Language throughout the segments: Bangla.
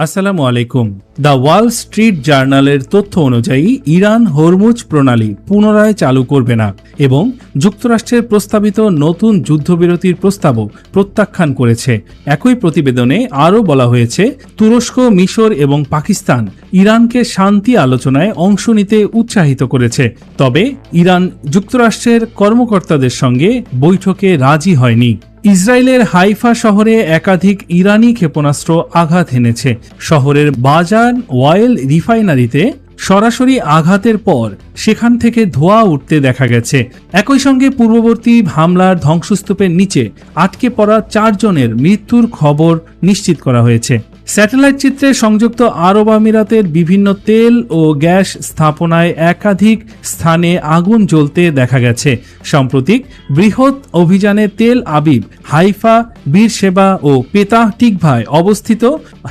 আসসালামু আলাইকুম। দ্য ওয়াল স্ট্রিট জার্নালের তথ্য অনুযায়ী ইরান হরমুজ প্রণালী পুনরায় চালু করবে না এবং যুক্তরাষ্ট্রের প্রস্তাবিত নতুন যুদ্ধবিরতির প্রস্তাবও প্রত্যাখ্যান করেছে। একই প্রতিবেদনে আরও বলা হয়েছে, তুরস্ক, মিশর এবং পাকিস্তান ইরানকে শান্তি আলোচনায় অংশ নিতে উৎসাহিত করেছে, তবে ইরান যুক্তরাষ্ট্রের কর্মকর্তাদের সঙ্গে বৈঠকে রাজি হয়নি। ইসরায়েলের হাইফা শহরে একাধিক ইরানি ক্ষেপণাস্ত্র আঘাত হেনেছে। শহরের বাজার ওয়াইল রিফাইনারিতে সরাসরি আঘাতের পর সেখান থেকে ধোঁয়া উঠতে দেখা গেছে। একই সঙ্গে পূর্ববর্তী হামলার ধ্বংসস্তূপের নিচে আটকে পড়া 4 জনের মৃত্যুর খবর নিশ্চিত করা হয়েছে। স্যাটেলাইট চিত্রে সংযুক্ত আরব আমিরাতের বিভিন্ন তেল ও গ্যাস স্থাপনায় একাধিক স্থানে আগুন জ্বলতে দেখা গেছে। সাম্প্রতিক বৃহৎ অভিযানে তেল আবিব, হাইফা, বীরশেবা ও পেতাহ টিকভায় অবস্থিত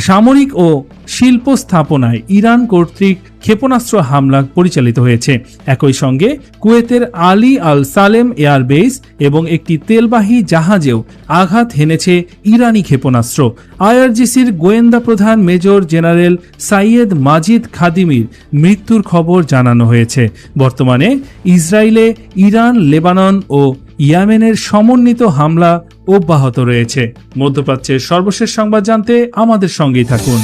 সামরিক ও শিল্প স্থাপনায় ইরান কর্তৃক ক্ষেপণাস্ত্র হামলা পরিচালিত হয়েছে। একই সঙ্গে কুয়েতের আলী আল সালেম এয়ারবেস এবং একটি তেলবাহী জাহাজেও আঘাত হেনেছে ইরানি ক্ষেপণাস্ত্র। আইআরজিসির গোয়েন্দা প্রধান মেজর জেনারেল সাইয়েদ মাজিদ খাদিমির মৃত্যুর খবর জানানো হয়েছে। বর্তমানে ইসরায়েলে ইরান, লেবানন ও ইয়েমেনের সমন্বিত হামলা অব্যাহত রয়েছে। মধ্যপ্রাচ্যের সর্বশেষ সংবাদ জানতে আমাদের সঙ্গেই থাকুন।